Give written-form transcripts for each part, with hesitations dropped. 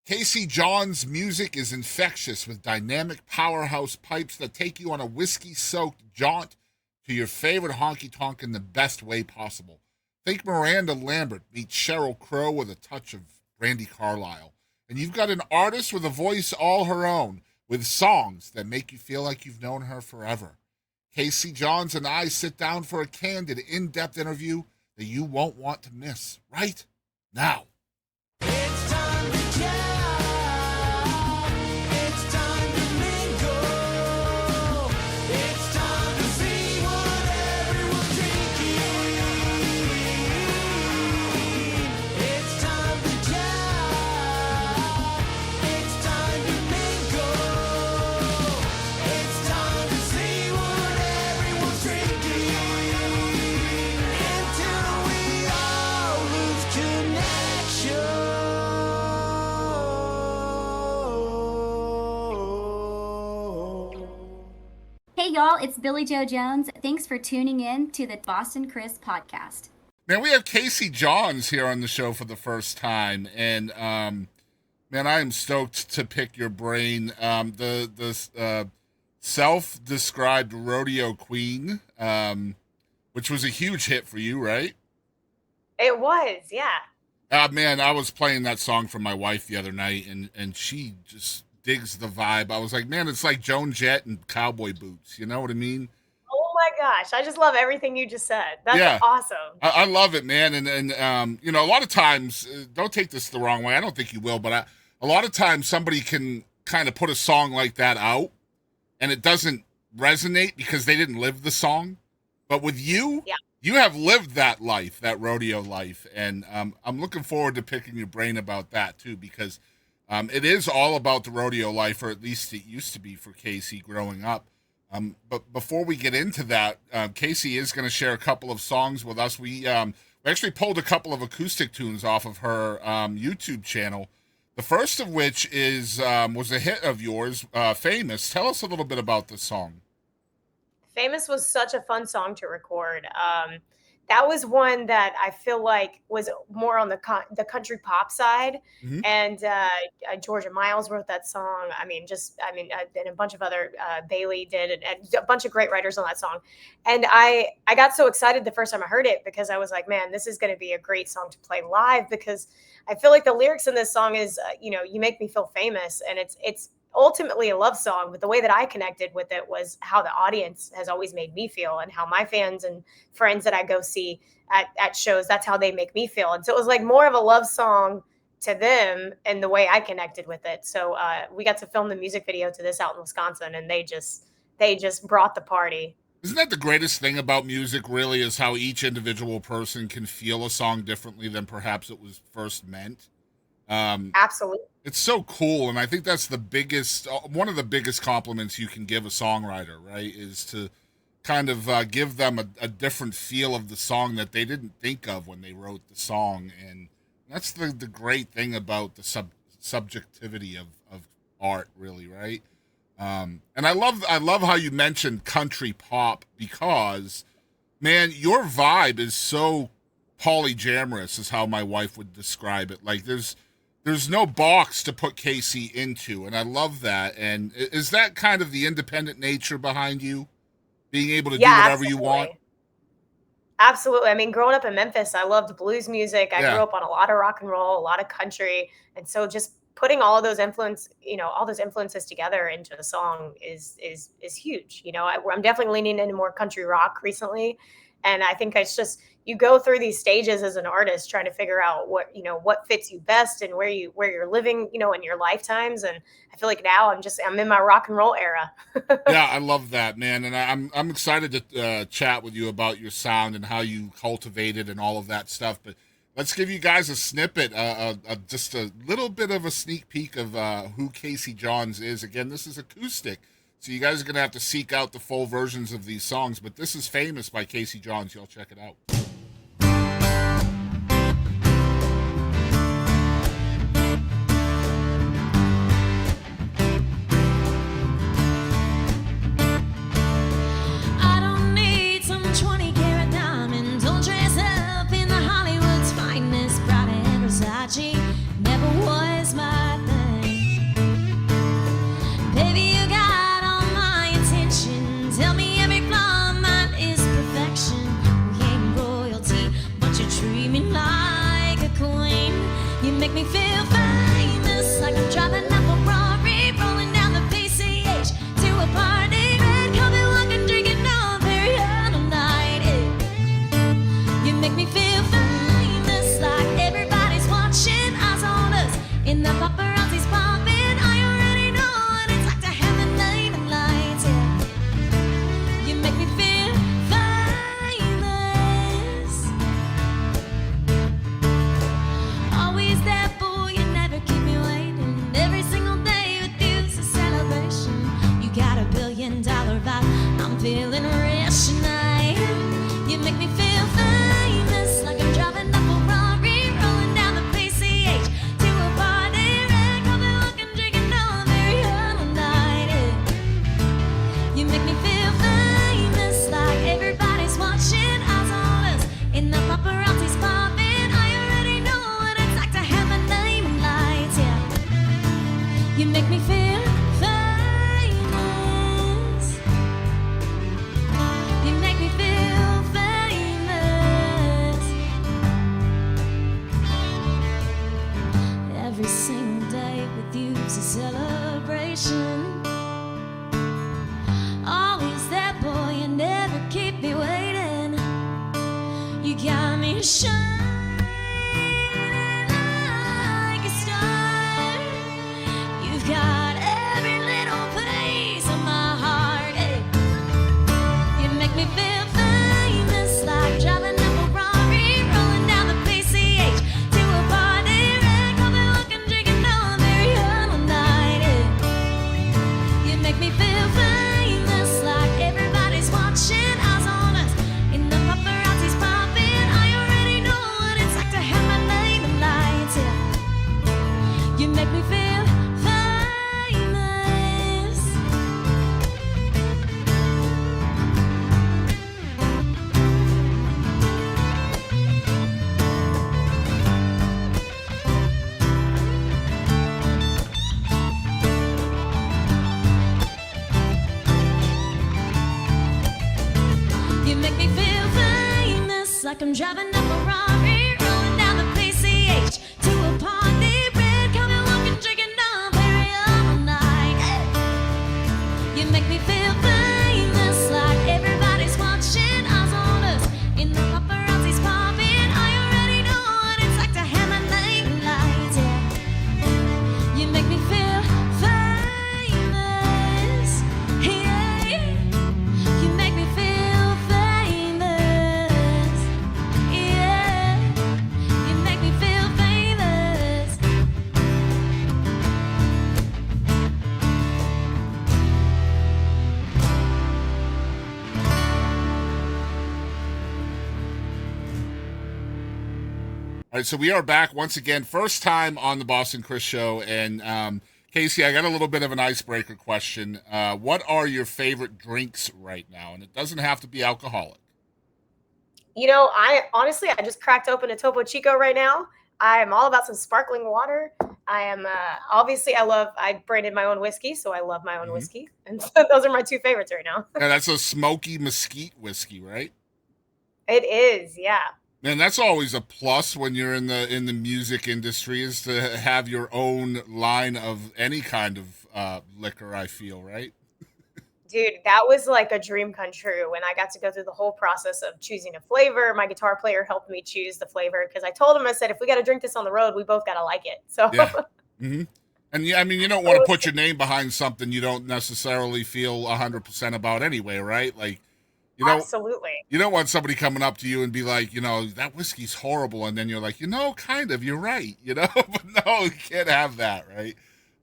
Casey John's music is infectious with dynamic powerhouse pipes that take you on a whiskey-soaked jaunt to your favorite honky-tonk in the best way possible. Think Miranda Lambert meets Sheryl Crow with a touch of Brandi Carlile. And you've got an artist with a voice all her own, with songs that make you feel like you've known her forever. Casey Johns and I sit down for a candid, in-depth interview that you won't want to miss right now. It's time to jam. It's time to mingle. It's time to see what everyone's drinking. It's time to jam. It's time to mingle. It's time to see what everyone's drinking. Until we all lose connection. Hey y'all, it's Billy Joe Jones. Thanks for tuning in to the Boston Chris podcast. Man, we have Casey Johns here on the show for the first time, and man, I am stoked to pick your brain. The self-described rodeo queen, which was a huge hit for you, right? It was, yeah. Man, I was playing that song for my wife the other night, and she just digs the vibe. I was like, man, it's like Joan Jett and cowboy boots. You know what I mean? Oh my gosh, I just love everything you just said. That's Yeah. awesome. I love it, man. And you know, a lot of times, don't take this the wrong way. I don't think you will, but a lot of times somebody can kind of put a song like that out and it doesn't resonate because they didn't live the song. But with you, Yeah. you have lived that life, that rodeo life. And I'm looking forward to picking your brain about that too, because it is all about the rodeo life, or at least it used to be for Casey growing up. But before we get into that, Casey is going to share a couple of songs with us. We actually pulled a couple of acoustic tunes off of her YouTube channel. The first of which was a hit of yours, Famous. Tell us a little bit about this song. Famous was such a fun song to record. That was one that I feel like was more on the country pop side. Mhm. And Georgia Miles wrote that song. And a bunch of other, Bailey did, and a bunch of great writers on that song. And I got so excited the first time I heard it because I was like, man, this is going to be a great song to play live, because I feel like the lyrics in this song is, you make me feel famous, and it's ultimately a love song, but the way that I connected with it was how the audience has always made me feel, and how my fans and friends that I go see at shows, that's how they make me feel. And so it was like more of a love song to them and the way I connected with it. So we got to film the music video to this out in Wisconsin, and they just brought the party. Isn't that the greatest thing about music, really, is how each individual person can feel a song differently than perhaps it was first meant? Absolutely. It's so cool, and I think that's the biggest, one of the biggest compliments you can give a songwriter, right, is to kind of give them a different feel of the song that they didn't think of when they wrote the song. And that's the great thing about the subjectivity of art, really, right? And I love how you mentioned country pop, because, man, your vibe is so polyamorous, is how my wife would describe it. Like, there's no box to put Casey into, and I love that. And is that kind of the independent nature behind you, being able to do whatever you want? Absolutely. I mean, growing up in Memphis, I loved blues music. I grew up on a lot of rock and roll, a lot of country, and so just putting all of those all those influences together into a song is huge. I'm definitely leaning into more country rock recently, and I think it's just, you go through these stages as an artist trying to figure out what fits you best and where you're living, in your lifetimes. And I feel like now I'm in my rock and roll era. Yeah, I love that, man. And I'm excited to chat with you about your sound and how you cultivate it and all of that stuff. But let's give you guys a snippet, just a little bit of a sneak peek of who Casey Johns is. Again, this is acoustic, so you guys are going to have to seek out the full versions of these songs. But this is Famous by Casey Johns. Y'all check it out. I don't need some 20-carat diamond. Don't dress up in the Hollywood's finest. Prada and Versace never was my thing. paparazzi's popping, I already know what it's like to have a name in lights. Yeah. You make me feel famous. Always there for you, never keep me waiting. Every single day with you's a celebration. You got $1 billion vibe, I'm feeling rich tonight. You make me feel famous, like I'm driving up a Ferrari, rolling down the PCH to a party, red carpet walking, drinking all very all night. Yeah. You make me feel famous, like everybody's watching, eyes on us, in the paparazzi's popping. I already know what it's like to have a name in lights. Yeah. You make me feel famous. You make me feel famous. Every single day with you's a celebration. Always there, boy, you never keep me waiting. You got me shining like a star. You've got every little piece of my heart. Hey. You make me feel famous, like driving up a Ferrari, rolling down the PCH to a party, red carpet walking, drinking all very all night. Yeah. You make me feel famous, like everybody's watching, eyes on us, in the paparazzi's popping. I already know what it's like to have my name in lights. Yeah. You make me feel famous. You make me feel famous, like I'm driving up a Ferrari, rolling down the PCH to a party, red carpet walking, drinking all very all night. Hey. You make me feel famous, like everybody's watching, eyes on us, in the paparazzi's popping. I already know what it's like to have my name in lights. Yeah. You make me feel famous. Yeah. You make me feel famous. Yeah. You make me feel famous. All right, so we are back once again, first time on the Boston Chris Show, and Casey, I got a little bit of an icebreaker question. What are your favorite drinks right now? And it doesn't have to be alcoholic. You know, I honestly, I just cracked open a Topo Chico right now. I am all about some sparkling water. I am obviously I branded my own whiskey, so I love my own whiskey, and so those are my two favorites right now. Yeah, that's a smoky mesquite whiskey, right? It is, yeah. And that's always a plus when you're in the music industry, is to have your own line of any kind of liquor, I feel, right? Dude, that was like a dream come true when I got to go through the whole process of choosing a flavor. My guitar player helped me choose the flavor because I told him, I said, if we got to drink this on the road, we both got to like it. So, Yeah. And yeah, I mean, you don't want to put your name behind something you don't necessarily feel 100% about anyway, right? Like, you know, absolutely. you don't want somebody coming up to you and be like, that whiskey's horrible, and then you're like, kind of, you're right, but no, you can't have that, right?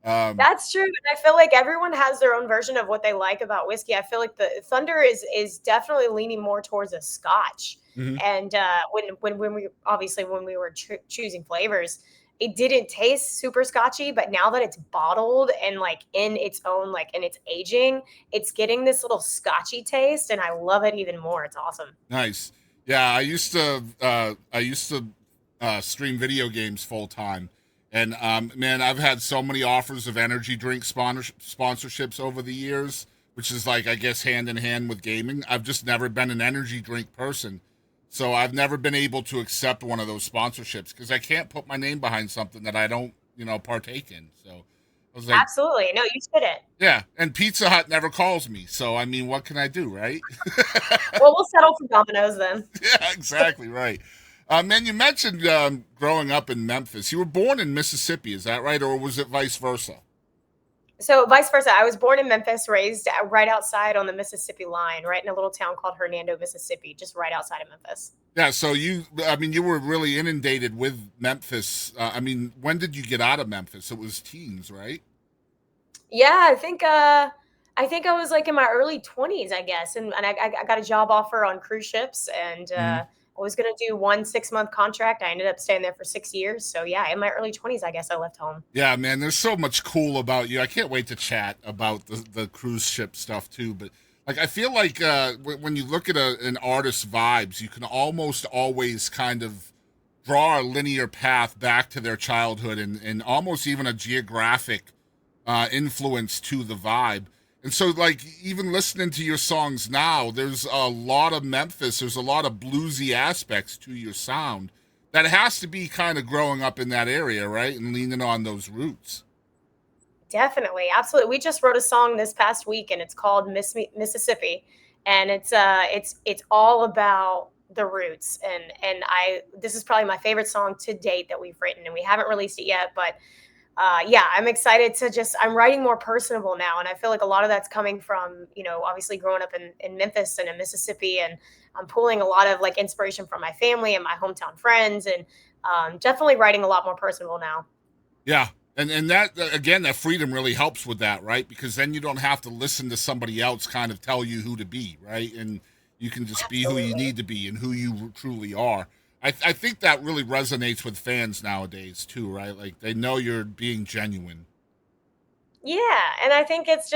That's true. And I feel like everyone has their own version of what they like about whiskey. I feel like the Thunder is definitely leaning more towards a Scotch. And when we were choosing flavors, it didn't taste super Scotchy, but now that it's bottled and like in its own, like in its aging, it's getting this little Scotchy taste, and I love it even more. It's awesome. Nice. Yeah, I used to stream video games full time. And man, I've had so many offers of energy drink sponsorships over the years, which is like, I guess, hand in hand with gaming. I've just never been an energy drink person. So I've never been able to accept one of those sponsorships because I can't put my name behind something that I don't, partake in. So I was like, absolutely. No, you shouldn't. Yeah. And Pizza Hut never calls me. So, I mean, what can I do, right? Well, we'll settle for Domino's then. Yeah, exactly. Right. Man, you mentioned growing up in Memphis. You were born in Mississippi, is that right, or was it vice versa? So vice versa. I was born in Memphis, raised right outside on the Mississippi line, right in a little town called Hernando, Mississippi, just right outside of Memphis. Yeah, so I mean, you were really inundated with Memphis. I mean, when did you get out of Memphis? It was teens, right? Yeah, I think I was like in my early 20s, I guess, and I got a job offer on cruise ships, and Mhm. I was gonna do 1 6-month contract. I ended up staying there for 6 years. So yeah, in my early 20s, I guess I left home. Yeah, man, there's so much cool about you. I can't wait to chat about the cruise ship stuff too. But like, I feel like when you look at an artist's vibes, you can almost always kind of draw a linear path back to their childhood and almost even a geographic influence to the vibe. And so, like, even listening to your songs now, there's a lot of Memphis, there's a lot of bluesy aspects to your sound that has to be kind of growing up in that area, right? And leaning on those roots. Definitely, absolutely. We just wrote a song this past week, and it's called Mississippi, and it's all about the roots. And I this is probably my favorite song to date that we've written, and we haven't released it yet, but yeah, I'm excited to just I'm writing more personable now, and I feel like a lot of that's coming from obviously growing up in Memphis and in Mississippi, and I'm pulling a lot of like inspiration from my family and my hometown friends, and definitely writing a lot more personable now. Yeah. And that, again, that freedom really helps with that, right? Because then you don't have to listen to somebody else kind of tell you who to be, right? And you can just be who you Absolutely. need to be and who you truly are. I think that really resonates with fans nowadays too, right? Like they know you're being genuine. Yeah, and I think it's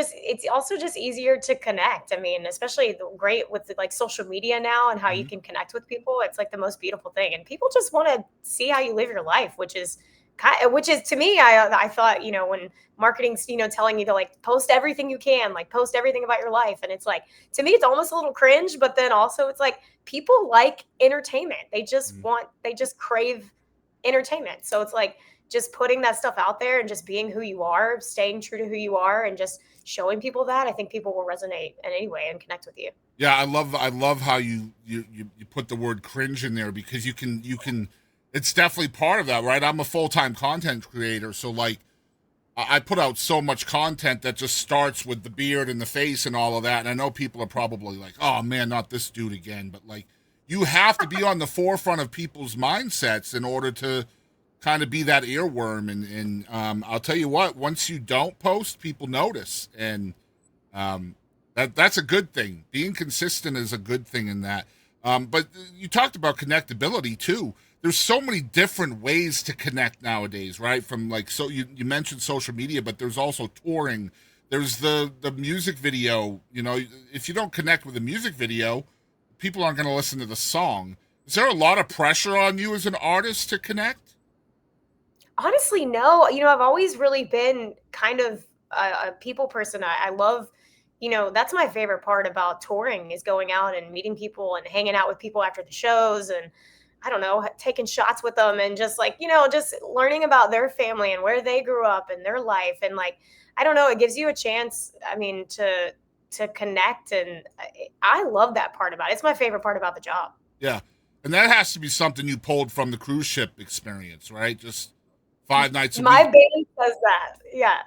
also just easier to connect. I mean, especially great with like social media now and how you Mhm. can connect with people. It's like the most beautiful thing, and people just want to see how you live your life, which is to me, I thought when marketing's telling you to like post everything you can, like post everything about your life, and it's like to me it's almost a little cringe, but then also it's like people like entertainment. Mhm. They just crave entertainment. So it's like just putting that stuff out there and just being who you are, staying true to who you are, and just showing people that, I think people will resonate in any way and connect with you. Yeah, I love how you put the word cringe in there because you can it's definitely part of that, right? I'm a full-time content creator, so like I put out so much content that just starts with the beard and the face and all of that. And I know people are probably like, "Oh man, not this dude again." But like, you have to be on the forefront of people's mindsets in order to kind of be that earworm. And I'll tell you what, once you don't post, people notice, and um, that's a good thing. Being consistent is a good thing in that. But you talked about connectability too. There's so many different ways to connect nowadays, right? From like, so you mentioned social media, but there's also touring. There's the music video. You know, if you don't connect with the music video, people aren't going to listen to the song. Is there a lot of pressure on you as an artist to connect? Honestly, no. I've always really been kind of a people person. I love, that's my favorite part about touring is going out and meeting people and hanging out with people after the shows, and I don't know, taking shots with them, and just like, just learning about their family and where they grew up and their life. And like, I don't know, it gives you a chance, I mean, to connect. And I love that part about it. It's my favorite part about the job. Yeah, and that has to be something you pulled from the cruise ship experience, right? Just 5 nights a My week. band says that. Yeah.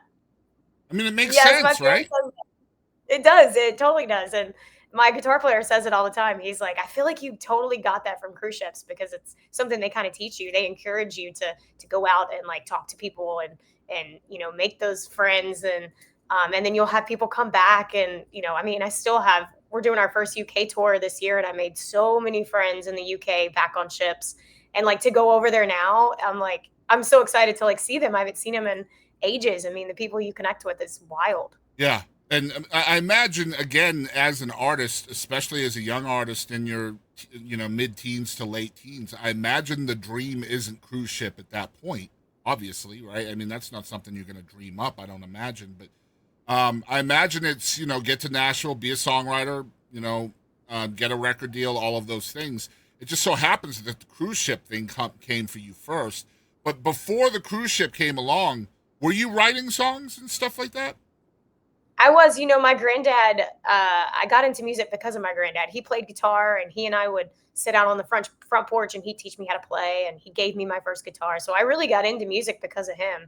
I mean, it makes Yes, my sense, band right? says it does, it totally does, and my guitar player says it all the time. He's like, "I feel like you totally got that from cruise ships because it's something they kinda teach you. They encourage you to go out and, like, talk to people and, make those friends, and then you'll have people come back, and, I mean, I still have we're doing our first UK tour this year, and I made so many friends in the UK back on ships, and, like, to go over there now, I'm so excited to, like, see them. I haven't seen them in ages. I mean, the people you connect with is wild. Yeah. And I imagine, again, as an artist, especially as a young artist in your, mid-teens to late teens, I imagine the dream isn't cruise ship at that point, obviously, right? I mean, that's not something you're going to dream up, I don't imagine. But I imagine it's, get to Nashville, be a songwriter, get a record deal, all of those things. It just so happens that the cruise ship thing came for you first. But before the cruise ship came along, were you writing songs and stuff like that? I was, my granddad, I got into music because of my granddad. He played guitar, and he and I would sit out on the front porch, and he'd teach me how to play, and he gave me my first guitar. So I really got into music because of him.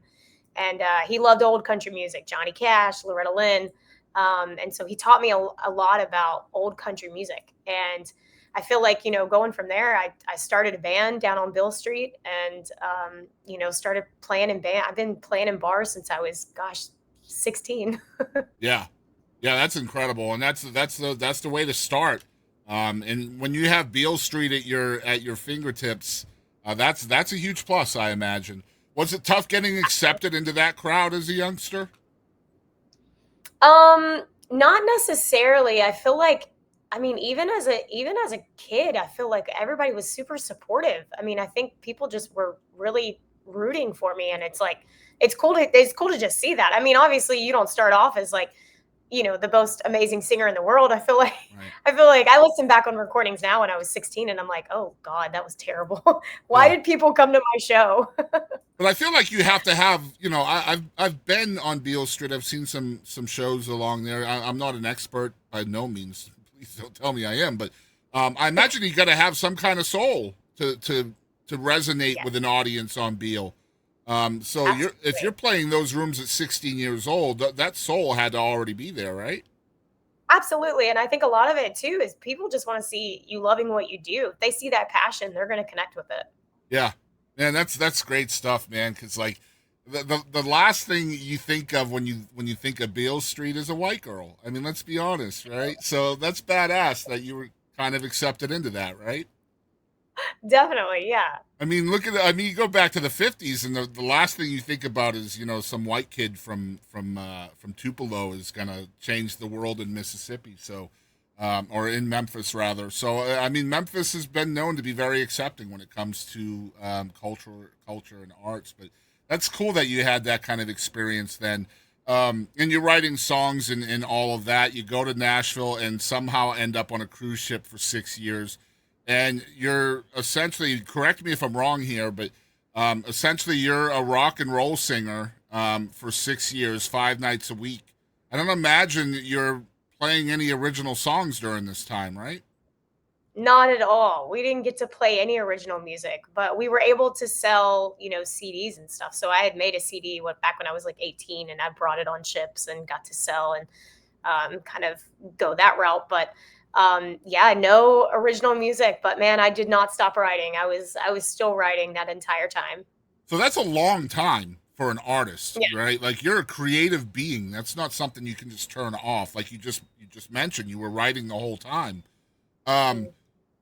And he loved old country music, Johnny Cash, Loretta Lynn. And so he taught me a lot about old country music. And I feel like, going from there, I started a band down on Bill Street, and, started playing in band. I've been playing in bars since I was, 16. Yeah, yeah, that's incredible, and that's the way to start. And when you have Beale Street at your fingertips, that's a huge plus, I imagine. Was it tough getting accepted into that crowd as a youngster? Not necessarily. I feel like, even as a kid, I feel like everybody was super supportive. I mean, I think people just were really rooting for me, and it's like it's cool to just see that. I mean, obviously you don't start off as like, the most amazing singer in the world. I feel like Right. I listen back on recordings now when I was 16, and I'm like, "Oh God, that was terrible. Why Yeah. did people come to my show?" But I feel like you have to have, I've been on Beale Street. I've seen some shows along there. I'm not an expert by no means. Please don't tell me I am. But I imagine you got to have some kind of soul to resonate with Yes, an audience on Beale. So if absolutely. you're playing those rooms at 16 years old, that soul had to already be there, right? Absolutely, and I think a lot of it too is people just wanna see you loving what you do. If they see that passion, they're gonna connect with it. Yeah, man, that's great stuff, man. Because like the last thing you think of when you think of Beale Street is a white girl. I mean, let's be honest, right? So that's badass that you were kind of accepted into that, right? Definitely, yeah. I mean, you go back to the 50s, and the last thing you think about is, some white kid from Tupelo is gonna change the world in Mississippi. So, or in Memphis rather. So, I mean, Memphis has been known to be very accepting when it comes to culture and arts. But that's cool that you had that kind of experience then. And you're writing songs and all of that. You go to Nashville and somehow end up on a cruise ship for 6 years, and you're essentially, correct me if I'm wrong here, but essentially you're a rock and roll singer for 6 years, 5 nights a week. I don't imagine you're playing any original songs during this time, right? Not at all. We didn't get to play any original music, but we were able to sell, CDs and stuff. So I had made a CD back when I was like 18, and I brought it on ships and got to sell and kind of go that route. But yeah, no original music. But man, I did not stop writing. I was still writing that entire time. So that's a long time for an artist, Yeah. right? Like you're a creative being. That's not something you can just turn off. Like you just mentioned, you were writing the whole time. Um, Mm.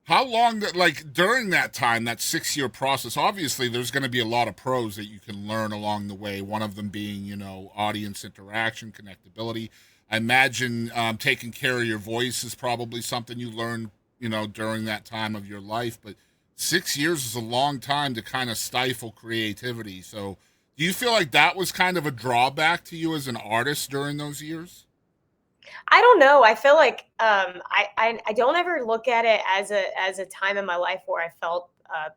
How long like during that time, that 6 year process, obviously there's going to be a lot of pros that you can learn along the way. One of them being, audience interaction, connectability. I imagine taking care of your voice is probably something you learned, during that time of your life. But 6 years is a long time to kind of stifle creativity. So do you feel like that was kind of a drawback to you as an artist during those years? I don't know. I feel like I don't ever look at it as a time in my life where I felt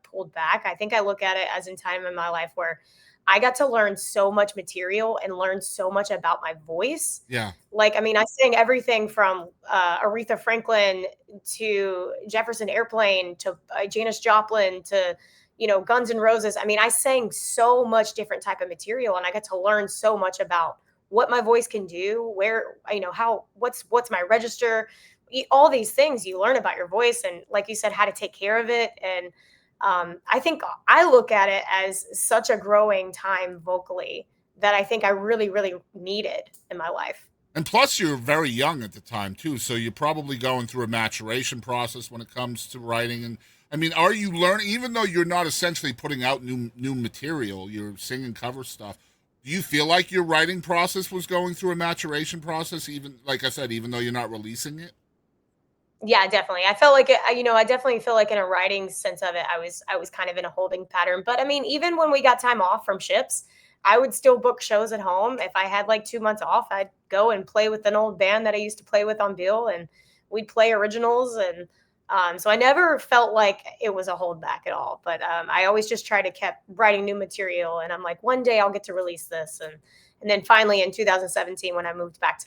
pulled back. I think I look at it as a time in my life where I got to learn so much material and learn so much about my voice. Yeah. Like, I mean, I sang everything from Aretha Franklin to Jefferson Airplane to Janis Joplin to Guns N' Roses. I mean, I sang so much different type of material, and I got to learn so much about what my voice can do, where how what's my register, all these things you learn about your voice, and like you said, how to take care of it. And I think I look at it as such a growing time vocally that I think I really, really needed in my life. And plus, you're very young at the time too, so you're probably going through a maturation process when it comes to writing. And I mean, are you learning? Even though you're not essentially putting out new material, you're singing cover stuff. Do you feel like your writing process was going through a maturation process? Even like I said, even though you're not releasing it. Yeah, definitely. I felt like I definitely feel like in a writing sense of it, I was kind of in a holding pattern. But I mean, even when we got time off from ships, I would still book shows at home. If I had like 2 months off, I'd go and play with an old band that I used to play with on Bill, and we'd play originals. And so I never felt like it was a holdback at all. But I always just try to keep writing new material, and I'm like, one day I'll get to release this. And then finally in 2017, when I moved back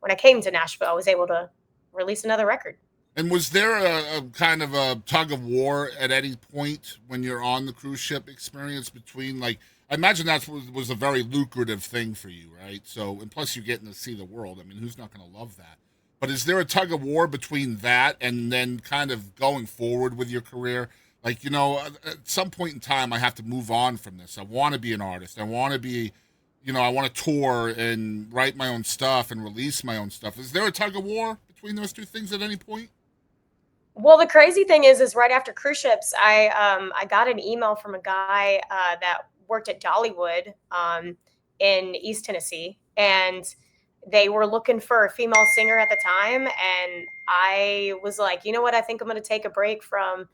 when I came to Nashville, I was able to release another record. And was there a kind of a tug of war at any point when you're on the cruise ship experience between, like, I imagine that was a very lucrative thing for you, right? So, and plus you're getting to see the world. I mean, who's not going to love that? But is there a tug of war between that and then kind of going forward with your career? Like, at some point in time, I have to move on from this. I want to be an artist. I want to be, I want to tour and write my own stuff and release my own stuff. Is there a tug of war between those two things at any point? Well, the crazy thing is right after cruise ships, I got an email from a guy that worked at Dollywood in East Tennessee, and they were looking for a female singer at the time, and I was like, you know what? I think I'm going to take a break from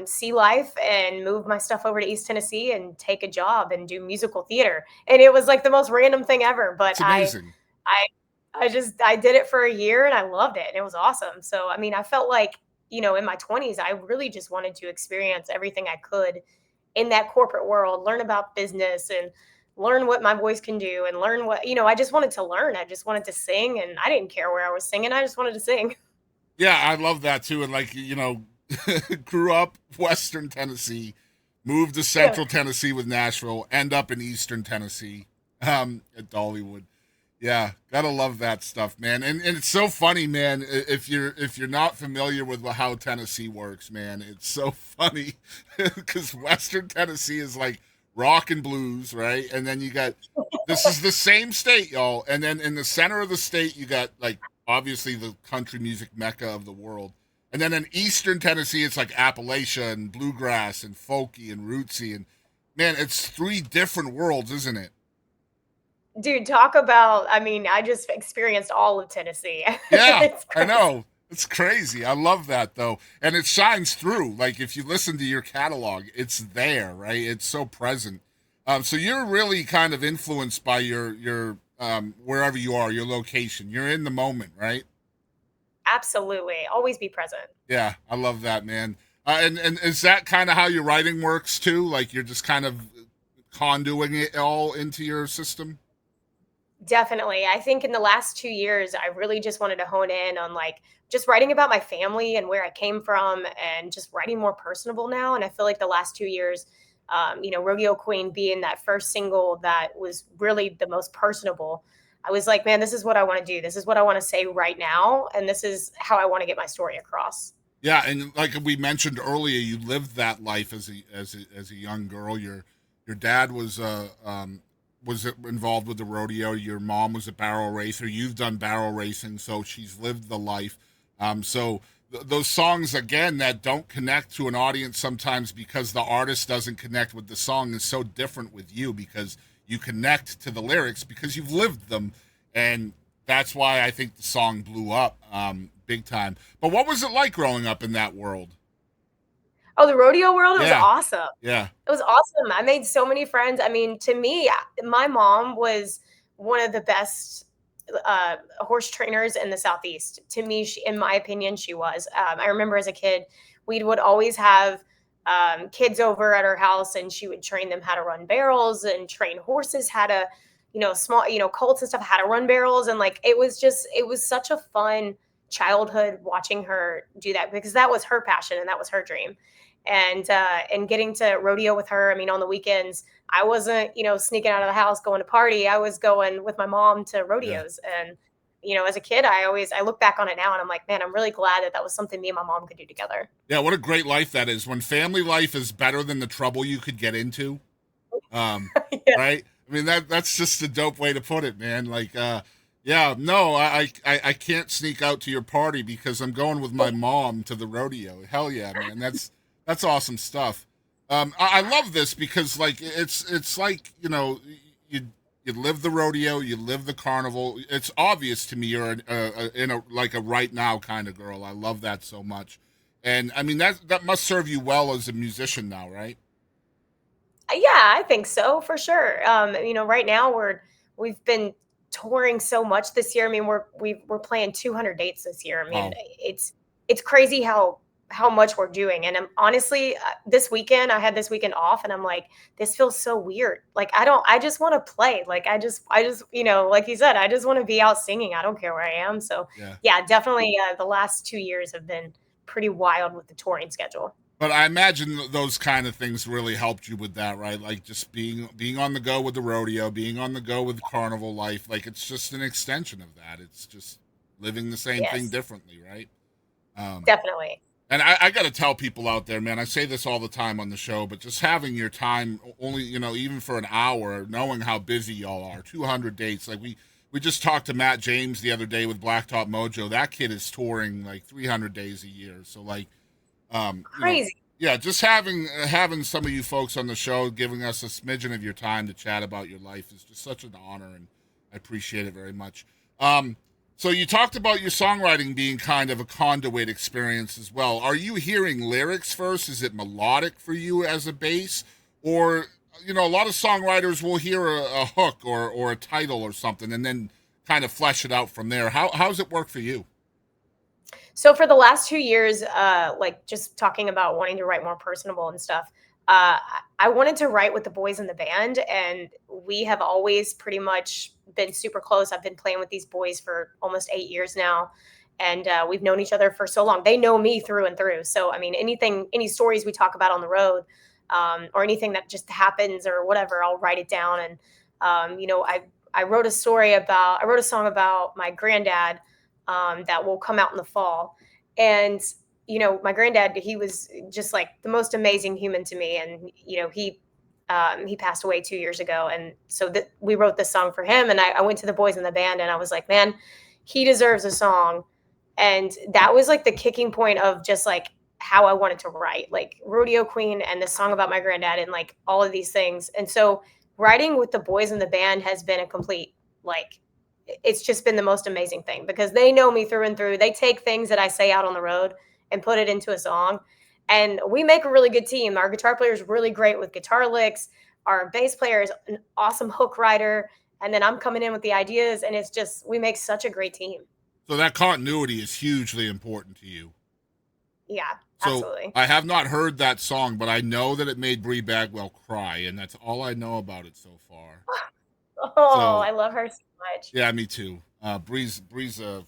sea life and move my stuff over to East Tennessee and take a job and do musical theater. And it was like the most random thing ever, but It's amazing. I did it for a year and I loved it and it was awesome. So, I mean, I felt like, in my 20s, I really just wanted to experience everything I could in that corporate world, learn about business and learn what my voice can do and learn what, I just wanted to learn. I just wanted to sing and I didn't care where I was singing. I just wanted to sing. Yeah, I love that too. And like, grew up Western Tennessee, moved to Central Tennessee with Nashville, end up in Eastern Tennessee at Dollywood. Yeah, gotta love that stuff, man. And it's so funny, man. If you're not familiar with how Tennessee works, man, it's so funny because Western Tennessee is like rock and blues, right? And then you got this is the same state, y'all. And then in the center of the state, you got like obviously the country music mecca of the world. And then in Eastern Tennessee, it's like Appalachia and bluegrass and folky and rootsy. And man, it's three different worlds, isn't it? Dude, talk about, I mean, I just experienced all of Tennessee. Yeah, It's I crazy. know. It's crazy. I love that though. And it shines through. Like if you listen to your catalog, it's there, right? It's so present. So you're really kind of influenced by your wherever you are, your location. You're in the moment, right? Absolutely. Always be present. Yeah, I love that, man. And is that kind of how your writing works too? Like you're just kind of conduing it all into your system? Definitely. I think in the last 2 years, I really just wanted to hone in on like just writing about my family and where I came from and just writing more personable now. And I feel like the last 2 years, Rodeo Queen being that first single that was really the most personable, I was like, man, this is what I want to do. This is what I want to say right now. And this is how I want to get my story across. Yeah, and like we mentioned earlier, you lived that life as a young girl. Your dad was involved with the rodeo. Your mom was a barrel racer. You've done barrel racing, so she's lived the life. Those songs again that don't connect to an audience sometimes because the artist doesn't connect with the song is so different with you because you connect to the lyrics because you've lived them, and that's why I think the song blew up big time. But what was it like growing up in that world? Oh, the rodeo world, it was Yeah, awesome. yeah. It was awesome. I made so many friends. I mean, to me, my mom was one of the best horse trainers in the Southeast. To me, in my opinion, she was. I remember as a kid, we would always have kids over at her house, and she would train them how to run barrels and train horses how to, small, colts and stuff, how to run barrels. And like, it was such a fun childhood watching her do that because that was her passion and that was her dream. And getting to rodeo with her. I mean, on the weekends, I wasn't, sneaking out of the house going to party. I was going with my mom to Yeah. rodeos. And, as a kid, I look back on it now and I'm like, man, I'm really glad that was something me and my mom could do together. Yeah, what a great life that is. When family life is better than the trouble you could get into. Yeah. Right? I mean that's just a dope way to put it, man. Like yeah, no, I can't sneak out to your party because I'm going with my mom to the rodeo. Hell yeah, man. That's awesome stuff. I love this because like it's like, you live the rodeo, you live the carnival. It's obvious to me you're in a like a right now kind of girl. I love that so much. And I mean that must serve you well as a musician now, right? Yeah, I think so for sure. Right now we've been touring so much this year. I mean, we're playing 200 dates this year. I mean, Wow. it's crazy how much we're doing. And I'm honestly, this weekend, I had this weekend off, and I'm like, this feels so weird. Like, I just want to play. Like, I just, like you said, I just want to be out singing. I don't care where I am. So Yeah. yeah, definitely. The last 2 years have been pretty wild with the touring schedule. But I imagine those kind of things really helped you with that, right? Like just being on the go with the rodeo, being on the go with carnival life. Like it's just an extension of that. It's just living the same thing Yes, differently, right? definitely. And I got to tell people out there, man, I say this all the time on the show, but just having your time only, even for an hour, knowing how busy y'all are, 200 dates. Like we just talked to Matt James the other day with Blacktop Mojo. That kid is touring like 300 days a year. So like, Crazy. yeah, just having some of you folks on the show, giving us a smidgen of your time to chat about your life is just such an honor, and I appreciate it very much. So you talked about your songwriting being kind of a conduit experience as well. Are you hearing lyrics first? Is it melodic for you as a bass? Or, a lot of songwriters will hear a hook or a title or something and then kind of flesh it out from there. How's it work for you? So for the last 2 years, like just talking about wanting to write more personable and stuff, I wanted to write with the boys in the band, and we have always pretty much been super close. I've been playing with these boys for almost 8 years now, and we've known each other for so long. They know me through and through. So I mean, any stories we talk about on the road, or anything that just happens or whatever, I'll write it down. And I wrote a song about my granddad, that will come out in the fall. And my granddad, he was just like the most amazing human to me. And he passed away 2 years ago, and so we wrote this song for him. And I went to the boys in the band, and I was like, man, he deserves a song. And that was like the kicking point of just like how I wanted to write, like Rodeo Queen and this song about my granddad and like all of these things. And so writing with the boys in the band has been a complete, like, it's just been the most amazing thing, because they know me through and through. They take things that I say out on the road and put it into a song, and we make a really good team. Our guitar player is really great with guitar licks. Our bass player is an awesome hook writer, and then I'm coming in with the ideas, and it's just, we make such a great team. So that continuity is hugely important to you. Yeah, So absolutely. I have not heard that song, but I know that it made Bree Bagwell cry, and that's all I know about it so far. Oh, So I love her so much. yeah, me too. Bree's a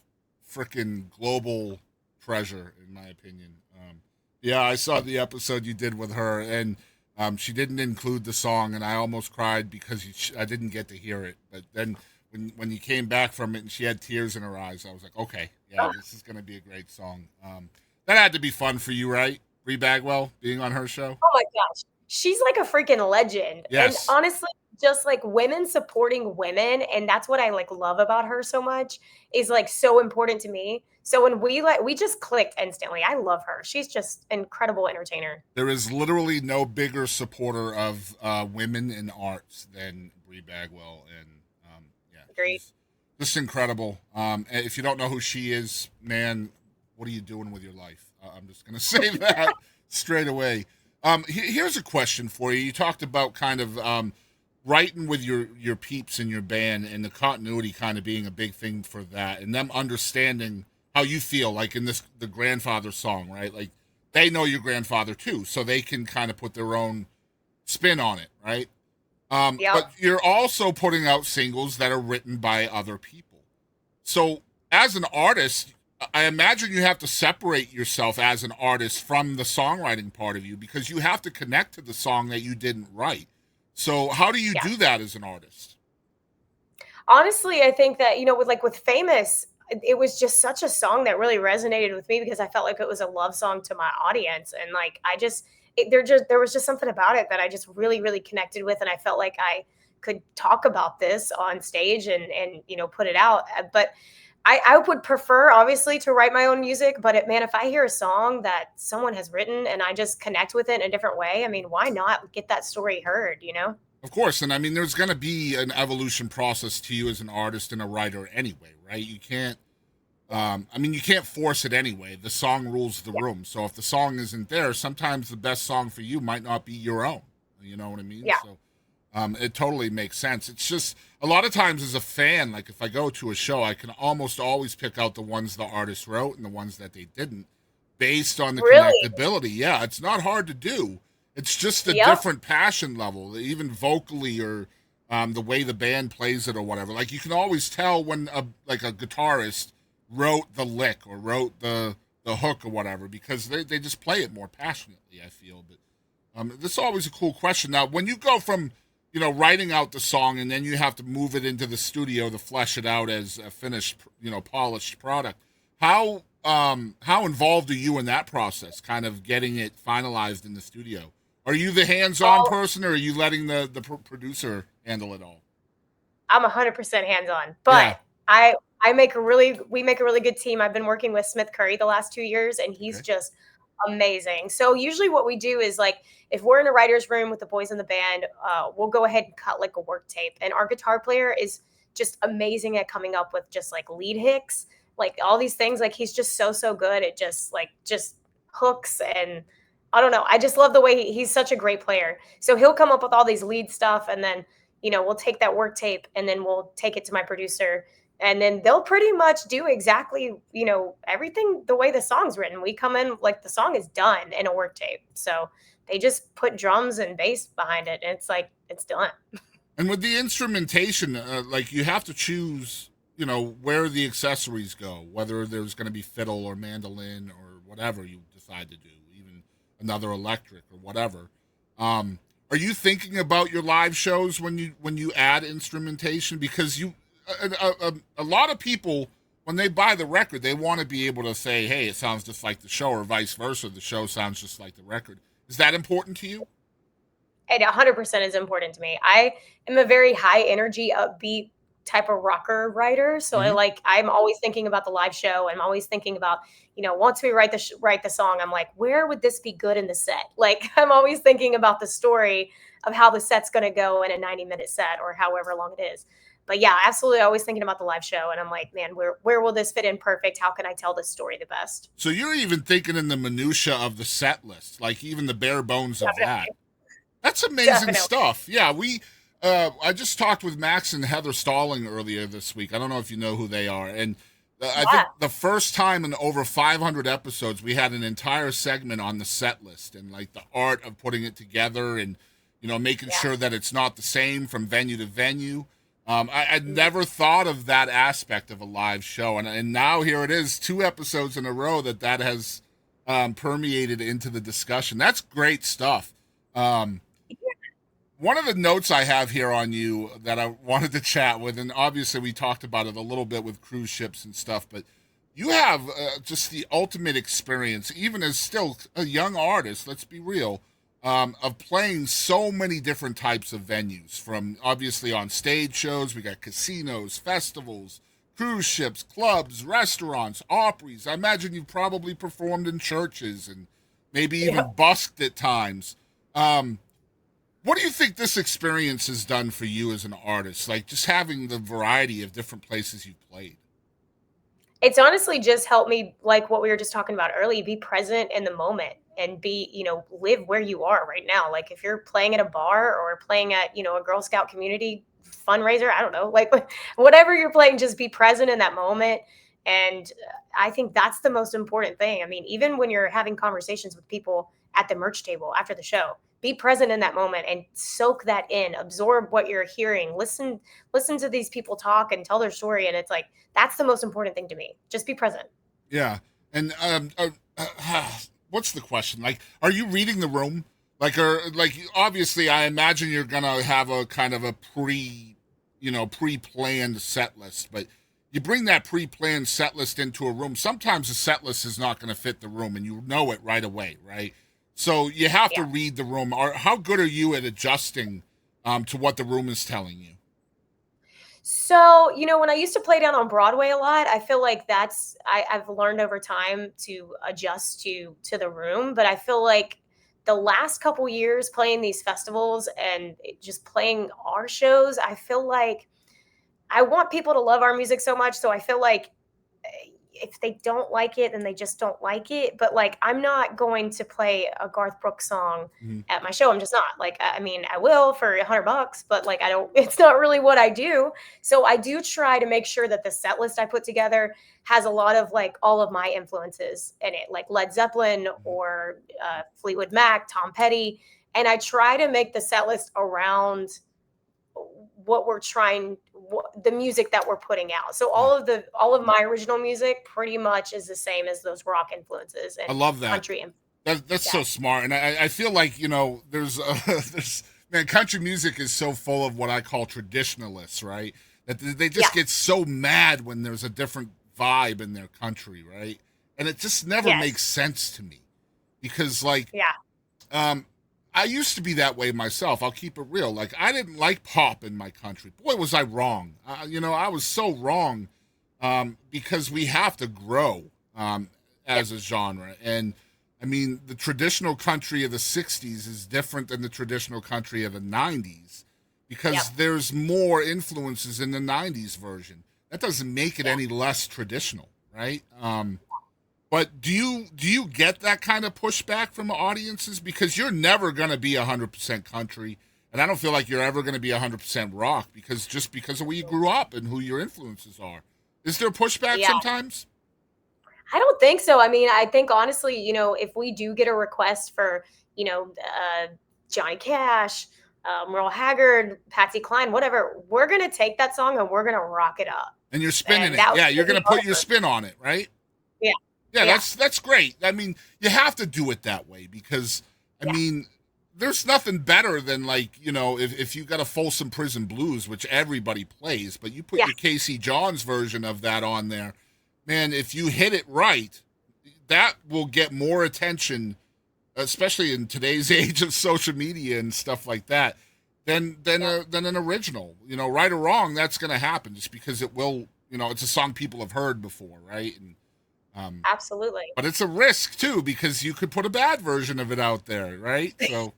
freaking global treasure, in my opinion. Yeah, I saw the episode you did with her, and she didn't include the song, and I almost cried because I didn't get to hear it. But then when you came back from it and she had tears in her eyes, I was like, okay, yeah, this is going to be a great song. That had to be fun for you, right? Bree Bagwell being on her show. Oh my gosh. She's like a freaking legend. Yes. And honestly, just like women supporting women, and that's what I like love about her so much, is like so important to me. So when we just clicked instantly. I love her. She's just incredible entertainer. There is literally no bigger supporter of women in arts than Bree Bagwell, and yeah, Agreed. she's just incredible. If you don't know who she is, man, what are you doing with your life? I'm just gonna say that straight away. Here's a question for you. You talked about kind of writing with your peeps in your band, and the continuity kind of being a big thing for that, and them understanding how you feel, like in the grandfather song, right? Like they know your grandfather too, so they can kind of put their own spin on it, right? Yep. But you're also putting out singles that are written by other people. So as an artist, I imagine you have to separate yourself as an artist from the songwriting part of you, because you have to connect to the song that you didn't write. So how do you Yeah. do that as an artist? Honestly, I think that, with Famous, it was just such a song that really resonated with me, because I felt like it was a love song to my audience. And like, there was just something about it that I just really, really connected with. And I felt like I could talk about this on stage and put it out. But I would prefer, obviously, to write my own music. But man, if I hear a song that someone has written and I just connect with it in a different way, I mean, why not get that story heard, Of course, and I mean, there's going to be an evolution process to you as an artist and a writer anyway, right? You can't, you can't force it anyway. The song rules the room. So if the song isn't there, sometimes the best song for you might not be your own. You know what I mean? Yeah. So it totally makes sense. It's just a lot of times as a fan, like if I go to a show, I can almost always pick out the ones the artist wrote and the ones that they didn't. based on the Really? connectability. Yeah, it's not hard to do. It's just a Yep. different passion level, even vocally or the way the band plays it or whatever. Like you can always tell when a guitarist wrote the lick or wrote the hook or whatever because they just play it more passionately. I feel, but this is always a cool question. Now, when you go from writing out the song and then you have to move it into the studio to flesh it out as a finished, polished product, how involved are you in that process, kind of getting it finalized in the studio? Are you the hands-on person, or are you letting the producer handle it all? I'm 100% hands-on, Yeah. but we make a really good team. I've been working with Smith Curry the last 2 years, and he's Okay. just amazing. So usually what we do is like if we're in a writer's room with the boys in the band, we'll go ahead and cut like a work tape. And our guitar player is just amazing at coming up with just like lead hicks, like all these things. Like he's just so good at just hooks and I don't know. I just love the way he's such a great player. So he'll come up with all these lead stuff and then we'll take that work tape and then we'll take it to my producer and then they'll pretty much do exactly, everything the way the song's written. We come in like the song is done in a work tape. So they just put drums and bass behind it and it's like it's done. And with the instrumentation, like you have to choose, where the accessories go, whether there's going to be fiddle or mandolin or whatever you decide to do, even another electric or whatever. Are you thinking about your live shows when you add instrumentation? Because a lot of people when they buy the record, they want to be able to say, "Hey, it sounds just like the show," or vice versa. The show sounds just like the record. Is that important to you? It 100% is important to me. I am a very high energy, upbeat type of rocker writer. So Hmm. I'm always thinking about the live show. I'm always thinking about, once we write the song, I'm like, where would this be good in the set? Like I'm always thinking about the story of how the set's going to go in a 90-minute set or however long it is. But yeah, absolutely always thinking about the live show and I'm like, man, where will this fit in perfect? How can I tell this story the best? So you're even thinking in the minutia of the set list, like even the bare bones of that. Definitely. That's amazing Definitely. stuff. Yeah, I just talked with Max and Heather Stalling earlier this week. I don't know if you know who they are, and I think Yeah. the first time in over 500 episodes we had an entire segment on the set list and like the art of putting it together and making Yeah. sure that it's not the same from venue to venue. I'd never thought of that aspect of a live show, and now here it is, 2 episodes in a row that has permeated into the discussion. That's great stuff. Um, One of the notes I have here on you that I wanted to chat with, and obviously we talked about it a little bit with cruise ships and stuff, but you have just the ultimate experience, even as still a young artist, let's be real, of playing so many different types of venues, from obviously on stage shows, we got casinos, festivals, cruise ships, clubs, restaurants, operas. I imagine you've probably performed in churches and maybe Yeah. even busked at times. Um, what do you think this experience has done for you as an artist? Like just having the variety of different places you've played. It's honestly just helped me, like what we were just talking about earlier, be present in the moment and live where you are right now. Like if you're playing at a bar or playing at, a Girl Scout community fundraiser, I don't know, like whatever you're playing, just be present in that moment. And I think that's the most important thing. I mean, even when you're having conversations with people at the merch table after the show, be present in that moment and soak that in, absorb what you're hearing, listen to these people talk and tell their story. And it's like, that's the most important thing to me. Just be present. Yeah. And what's the question? Like, are you reading the room? Like obviously, I imagine you're gonna have a kind of a pre-planned set list, but you bring that pre-planned set list into a room. Sometimes the set list is not going to fit the room, and you know it right away, right? So you have to Yeah. read the room. How good are you at adjusting to what the room is telling you? So, when I used to play down on Broadway a lot, I feel like I've learned over time to adjust to the room. But I feel like the last couple years playing these festivals and just playing our shows, I feel like I want people to love our music so much. So I feel like if they don't like it, then they just don't like it. But like, I'm not going to play a Garth Brooks song Mhm. at my show. I'm just not. Like, I mean, I will for $100, but like, I don't. It's not really what I do. So I do try to make sure that the set list I put together has a lot of like all of my influences in it, like Led Zeppelin Mhm. or Fleetwood Mac, Tom Petty, and I try to make the set list around what we're trying the music that we're putting out. So Yeah. all of my original music pretty much is the same as those rock influences I and love that. country That's yeah. so smart, and I feel like there's there's man, country music is so full of what I call traditionalists, right? That they Yeah. just get so mad when there's a different vibe in their country, right? And it just never Yes. makes sense to me because like Yeah. um I used to be that way myself. I'll keep it real. Like I didn't like pop in my country. Boy, was I wrong. I was so wrong because we have to grow as a genre. And I mean, the traditional country of the 60s is different than the traditional country of the 90s because Yep. there's more influences in the 90s version. That doesn't make it Yeah. any less traditional, right? But do you get that kind of pushback from audiences because you're never going to be 100% country, and I don't feel like you're ever going to be 100% rock because of where you grew up and who your influences are. Is there pushback Yeah. sometimes? I don't think so. I mean, I think honestly, if we do get a request for, Johnny Cash, Merle Haggard, Patsy Cline, whatever, we're gonna take that song and we're gonna rock it up. And you're spinning And it. that Yeah, would you're be going to put your awesome. spin on it, right? Yeah. Yeah, Yeah. that's great. I mean, you have to do it that way because I Yeah. mean, there's nothing better than like, if you got a Folsom Prison Blues, which everybody plays, but you put Yeah. your Casey Johns version of that on there, man, if you hit it right, that will get more attention, especially in today's age of social media and stuff like that, than an original. Right or wrong, that's going to happen just because it will. It's a song people have heard before, right? And Absolutely. but it's a risk too because you could put a bad version of it out there, right? So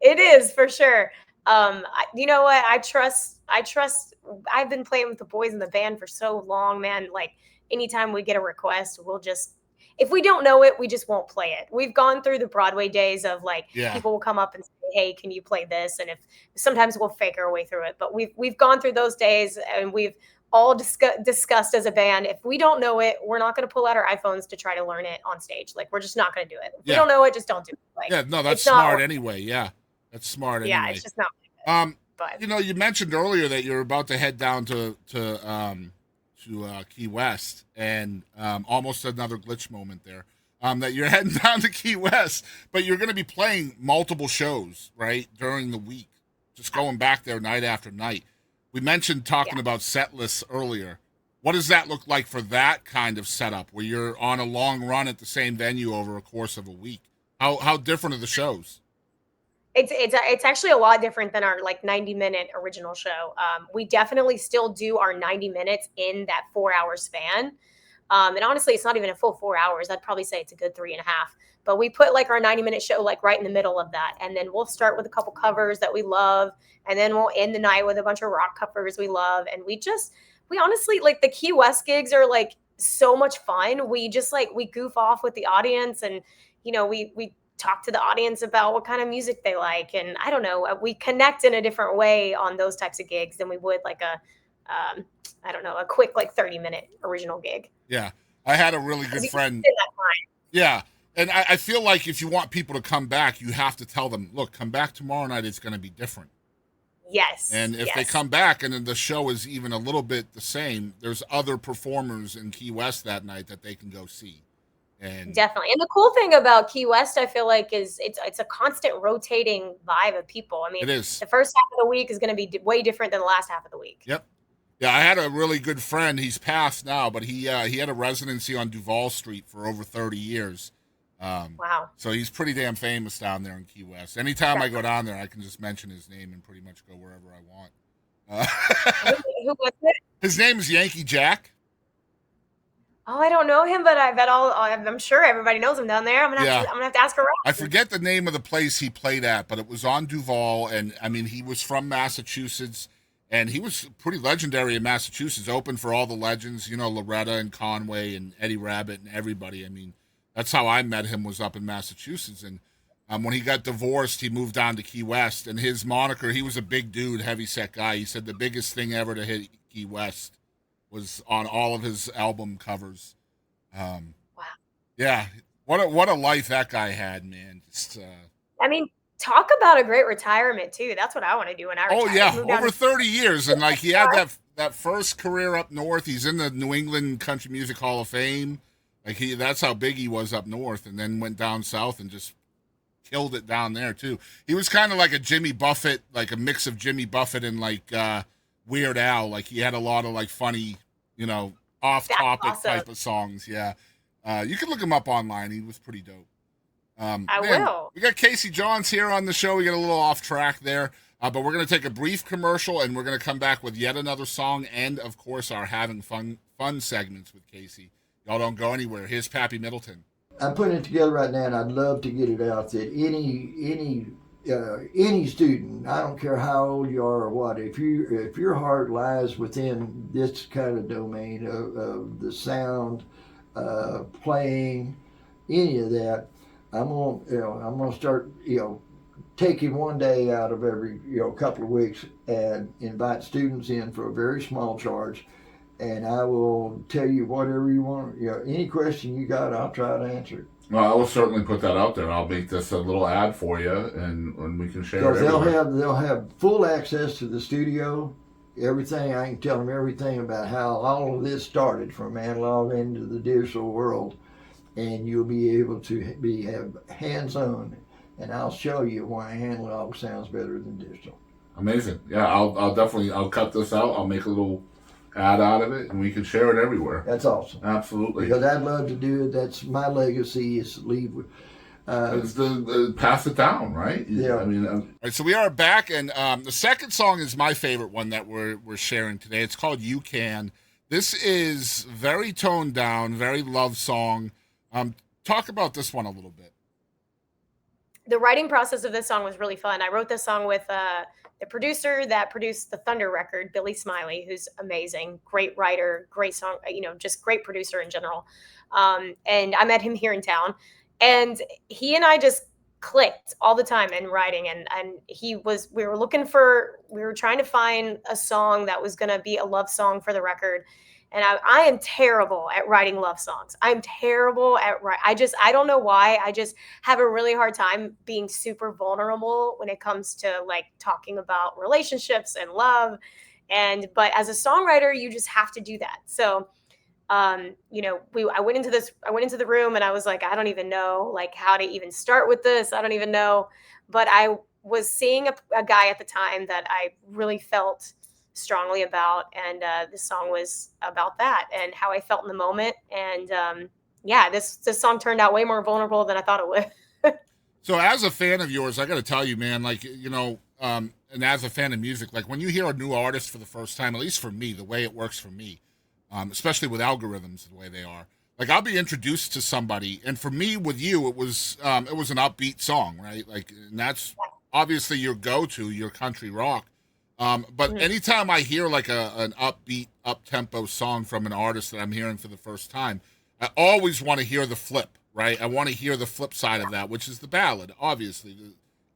It is for sure. You know what? I trust. I've been playing with the boys in the band for so long, man. Like anytime we get a request, we'll just if we don't know it, we just won't play it. We've gone through the Broadway days of like yeah, people will come up and say, "Hey, can you play this?" And if sometimes we'll fake our way through it, but we've gone through those days and we've all discussed as a band. If we don't know it, we're not going to pull out our iPhones to try to learn it on stage. Like we're just not going to do it. If we yeah, don't know it, just don't do it. Like yeah. No, that's it's not. smart anyway. Yeah, that's smart Yeah, anyway. it's just not. Um, But you mentioned earlier that you're about to head down to Key West, and almost another glitch moment there. That you're heading down to Key West, but you're going to be playing multiple shows, right, during the week, just going back there night after night. We mentioned talking Yeah. about set lists earlier. What does that look like for that kind of setup, where you're on a long run at the same venue over a course of a week? How different are the shows? it's actually a lot different than our like 90-minute original show. We definitely still do our 90 minutes in that 4 hour span. And honestly, it's not even a full 4 hours. I'd probably say it's a good 3.5. But we put like our 90-minute show like right in the middle of that. And then we'll start with a couple covers that we love. And then we'll end the night with a bunch of rock covers we love. And we honestly like the Key West gigs are like so much fun. We just like, we goof off with the audience and, we talk to the audience about what kind of music they like. And I don't know, we connect in a different way on those types of gigs than we would like I don't know, a quick like 30-minute original gig. Yeah, I had a really 'Cause good you friend. spend that time. Yeah. And I feel like if you want people to come back, you have to tell them, look, come back tomorrow night. It's going to be different. Yes. And if they yes. come back and then the show is even a little bit the same, there's other performers in Key West that night that they can go see. And Definitely. And the cool thing about Key West, I feel like, is it's a constant rotating vibe of people. I mean, it is. the first half of the week is going to be way different than the last half of the week. Yep. Yeah, I had a really good friend. He's passed now, but he had a residency on Duval Street for over 30 years. Wow. So he's pretty damn famous down there in Key West. Anytime I go down there, I can just mention his name and pretty much go wherever I want. Who was it? His name is Yankee Jack. Oh, I don't know him, but I bet I'm sure everybody knows him down there. I'm Yeah. gonna have to ask around. I forget the name of the place he played at, but it was on Duval, and I mean he was from Massachusetts, And he was pretty legendary in Massachusetts, opened for all the legends, you know, Loretta and Conway and Eddie Rabbit and everybody. I mean, that's how I met him, was up in Massachusetts. And when he got divorced, he moved down to Key West. And his moniker, he was a big dude, heavyset guy. He said the biggest thing ever to hit Key West was on all of his album covers. Wow. Yeah, what a life that guy had, man. Just, I mean, talk about a great retirement too. That's what I want to do when I retire. oh yeah, Move down over to- 30 years, and like he had that first career up north. He's in the New England Country Music Hall of Fame. Like that's how big he was up north, and then went down south and just killed it down there too. He was kind of like a Jimmy Buffett, like a mix of Jimmy Buffett and like Weird Al. Like he had a lot of like funny, you know, off-topic awesome. type of songs. Yeah, you can look him up online. He was pretty dope. I will. We got Casey Johns here on the show. We get a little off track there, but we're going to take a brief commercial, and we're going to come back with yet another song, and of course our having fun segments with Casey. Y'all don't go anywhere. Here's Pappy Middleton. I'm putting it together right now, and I'd love to get it out that any student, I don't care how old you are or what, if your heart lies within this kind of domain of the sound, playing, any of that, I'm gonna start taking one day out of every couple of weeks and invite students in for a very small charge. And I will tell you whatever you want. Any question you got, I'll try to answer it. Well, I will certainly put that out there. I'll make this a little ad for you, and we can share it. Because they'll have full access to the studio, everything. I can tell them everything about how all of this started from analog into the digital world, and you'll be able to have hands-on. And I'll show you why analog sounds better than digital. Amazing. Yeah, I'll definitely cut this out. I'll make a little ad out of it, and we can share it everywhere. That's awesome. Absolutely. Because I'd love to do it. That's my legacy, is to leave with. It's the pass it down, right? Yeah. I mean, all right, so we are back, and the second song is my favorite one that we're sharing today. It's called "You Can." This is very toned down, very love song. Talk about this one a little bit. The writing process of this song was really fun. I wrote this song with the producer that produced the Thunder record, Billy Smiley, who's amazing, great writer, great song, just great producer in general. And I met him here in town, and he and I just clicked all the time in writing. And we were trying to find a song that was going to be a love song for the record. And I am terrible at writing love songs. I'm terrible at I don't know why. I just have a really hard time being super vulnerable when it comes to like talking about relationships and love. But as a songwriter, you just have to do that. So, I went into the room and I was like, I don't even know like how to even start with this. I don't even know. But I was seeing a guy at the time that I really felt strongly about, and this song was about that and how I felt in the moment. And this song turned out way more vulnerable than I thought it would. So as a fan of yours, I got to tell you, man, like, and as a fan of music, like when you hear a new artist for the first time, at least for me, the way it works for me, especially with algorithms the way they are, like I'll be introduced to somebody, and for me with you, it was an upbeat song, right? Like, and that's obviously your go-to, your country rock. But anytime I hear like an upbeat, up-tempo song from an artist that I'm hearing for the first time, I always want to hear the flip, right? I want to hear the flip side of that, which is the ballad, obviously.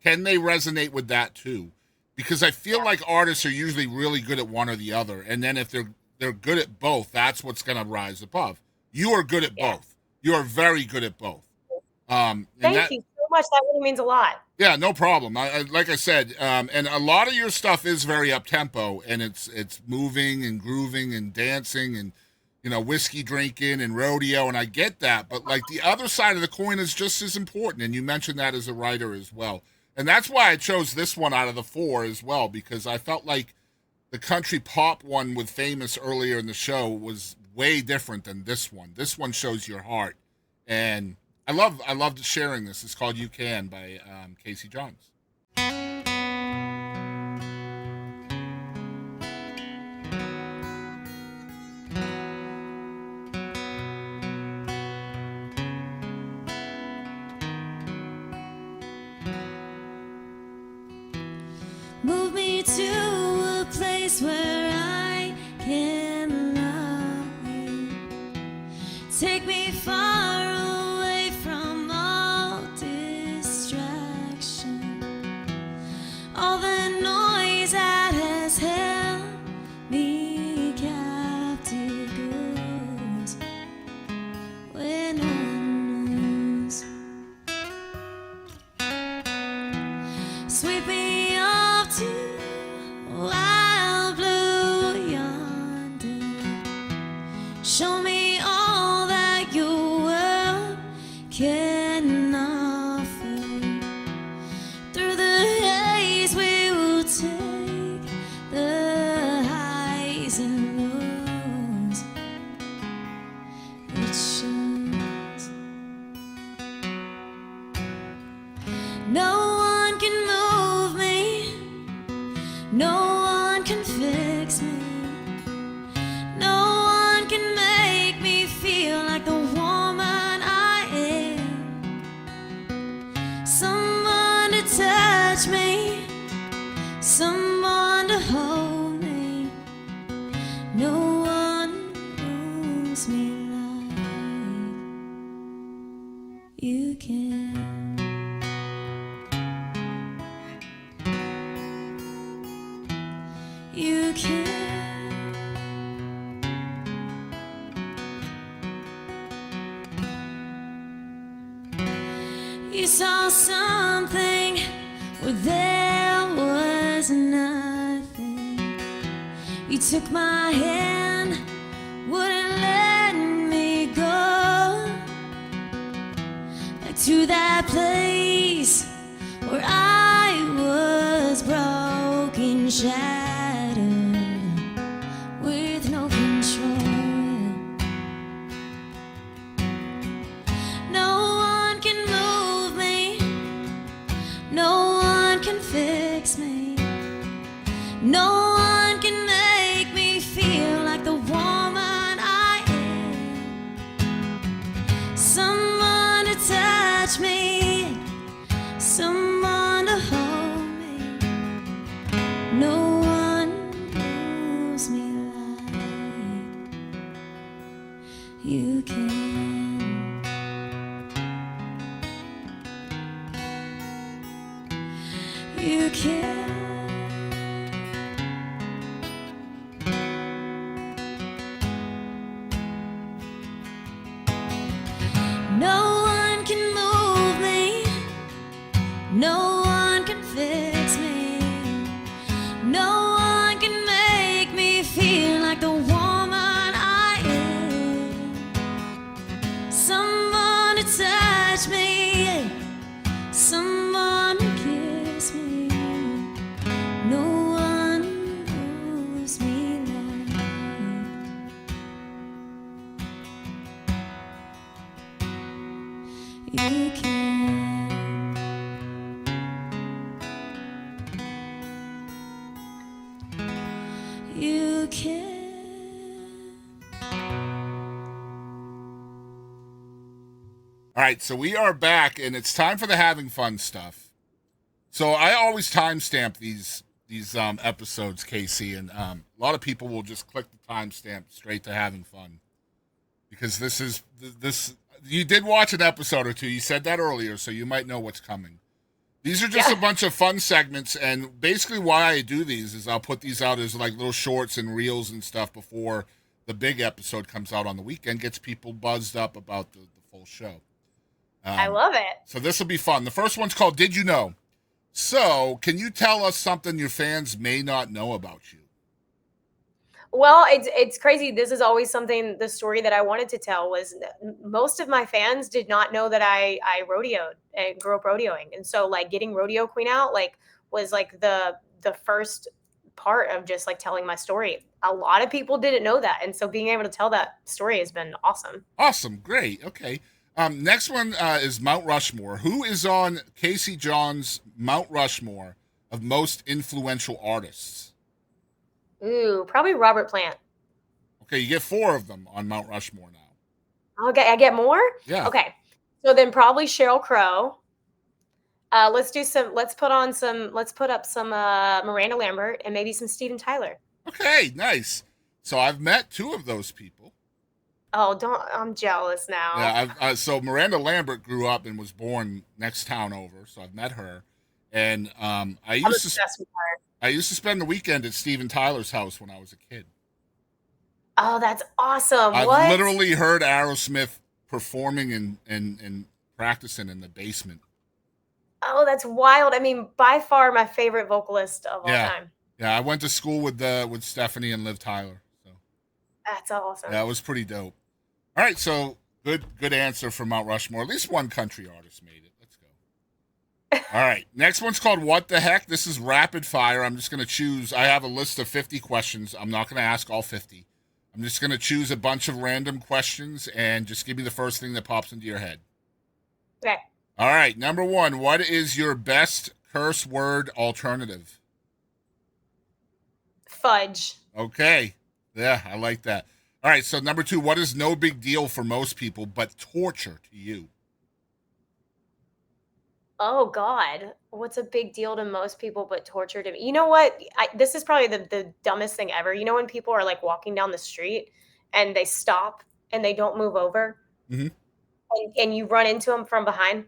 Can they resonate with that too? Because I feel like artists are usually really good at one or the other, and then if they're good at both, that's what's going to rise above. You are good at both. You are very good at both. Thank you so much. That really means a lot. Yeah, no problem. Like I said, and a lot of your stuff is very up tempo, and it's moving and grooving and dancing and whiskey drinking and rodeo, and I get that. But like the other side of the coin is just as important, and you mentioned that as a writer as well, and that's why I chose this one out of the four as well, because I felt like the country pop one with Famous earlier in the show was way different than this one. This one shows your heart, and I loved sharing this. It's called "You Can" by Casey Johns. Move me to a place where Take me far away from all distraction, all the noise that has held me captive goes where no one knows. Sweep me off to wild blue yonder. Show me all that your world can offer. Through the haze we will take the highs and lows. It shows. No one can move me. No one can fix me. No one can make me feel like the woman I am. Someone to touch me, someone to hold me. No one moves me like you can. You can. You saw something where there was nothing. You took my hand, wouldn't let me go. Back to that place where I was broken, shattered, with no control. No one can move me. No one can fix me. No one can make me feel like the woman I am. Someone to touch me, someone to hold me. No one moves me like you can. You can. No one can move me. No one can fix me. No one can make me feel like the woman I am. Someone to touch me, someone to kiss me. No one moves me like you can. You can. All right, so we are back, and it's time for the having fun stuff. So I always timestamp these episodes, Casey, and a lot of people will just click the timestamp straight to having fun, because this. You did watch an episode or two. You said that earlier, so you might know what's coming. These are just a bunch of fun segments, and basically why I do these is I'll put these out as like little shorts and reels and stuff before the big episode comes out on the weekend, gets people buzzed up about the full show. I love it. So this will be fun. The first one's called Did You Know? So can you tell us something your fans may not know about you? Well, it's crazy. This is always something, the story that I wanted to tell was most of my fans did not know that I rodeoed and grew up rodeoing. And so like getting Rodeo Queen out like was like the first part of just like telling my story. A lot of people didn't know that. And so being able to tell that story has been awesome. Awesome. Great. Okay. Next one is Mount Rushmore. Who is on Casey John's Mount Rushmore of most influential artists? Ooh, probably Robert Plant. Okay, you get 4 of them on Mount Rushmore now. Okay, I get more? Yeah. Okay. So then probably Sheryl Crow. Let's put up some Miranda Lambert and maybe some Steven Tyler. Okay, nice. So I've met 2 of those people. Oh, don't. I'm jealous now. Yeah, so Miranda Lambert grew up and was born next town over, so I've met her. And I I'm used to obsessed with her. I used to spend the weekend at Steven Tyler's house when I was a kid. Oh, that's awesome. I've What? literally heard Aerosmith performing and practicing in the basement. Oh, that's wild. I mean, by far my favorite vocalist of all Yeah. time. Yeah, I went to school with Stephanie and Liv Tyler. So That's awesome. yeah, it was pretty dope. All right, so good answer from Mount Rushmore. At least one country artist made it. Let's go. All right, next one's called What the Heck? This is rapid fire. I'm just going to choose. I have a list of 50 questions. I'm not going to ask all 50. I'm just going to choose a bunch of random questions and just give me the first thing that pops into your head. Okay. All right, number one, what is your best curse word alternative? Fudge. Okay. Yeah, I like that. All right, so number two, what is no big deal for most people but torture to you? Oh God, what's a big deal to most people but torture to me? You know what? This is probably the dumbest thing ever. You know when people are like walking down the street and they stop and they don't move over, Mm-hmm. and you run into them from behind?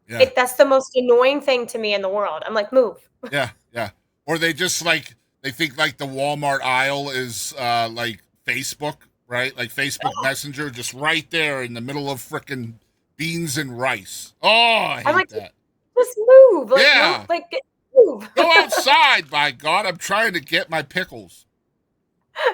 Yeah. That's the most annoying thing to me in the world. I'm like, move. Yeah, yeah. Or they just they think like the Walmart aisle is like Facebook, right? Like Facebook Messenger, just right there in the middle of frickin' beans and rice. Oh, I hate I'm like, that. just move. Like, Yeah. move, like move. Go outside, by God. I'm trying to get my pickles.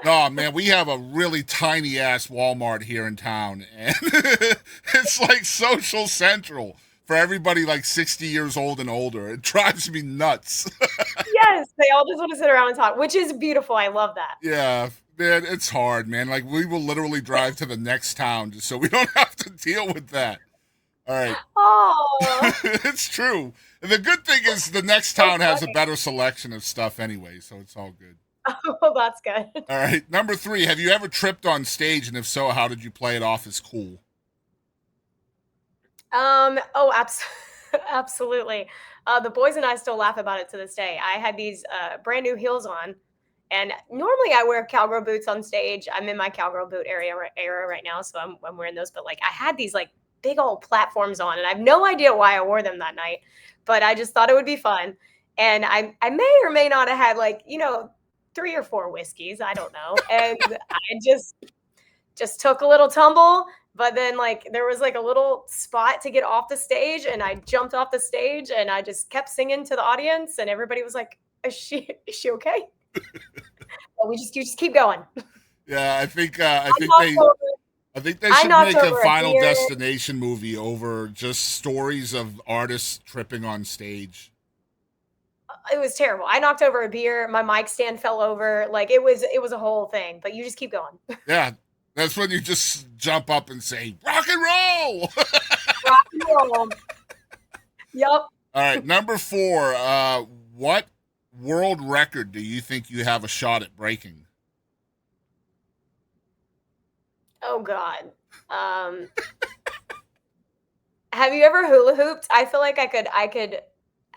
No, man, we have a really tiny ass Walmart here in town, and it's like social central for everybody like 60 years old and older. It drives me nuts. Yes, they all just want to sit around and talk, which is beautiful. I love that. Yeah, man, it's hard, man. Like, we will literally drive to the next town just so we don't have to deal with that. All right. Oh, It's true. And the good thing is the next town has a better selection of stuff anyway, so it's all good. oh, that's good. All right. Number three, have you ever tripped on stage? And if so, how did you play it off as cool? Oh, absolutely. The boys and I still laugh about it to this day. I had these brand new heels on, and normally I wear cowgirl boots on stage. I'm in my cowgirl boot era right now, so I'm wearing those. But like, I had these like big old platforms on, and I have no idea why I wore them that night, but I just thought it would be fun. And I may or may not have had like 3 or 4 whiskeys. I don't know, and I just took a little tumble. But then, like, there was like a little spot to get off the stage, and I jumped off the stage, and I just kept singing to the audience, and everybody was like, "Is she okay?" But you just keep going. Yeah, I think they I should knocked make a over a Final beer. Destination movie over just stories of artists tripping on stage. It was terrible. I knocked over a beer. My mic stand fell over. Like it was a whole thing. But you just keep going. Yeah, that's when you just jump up and say, rock and roll! Rock and roll. Yep. All right, number 4, what world record do you think you have a shot at breaking? Oh God. Have you ever hula hooped? I feel like I could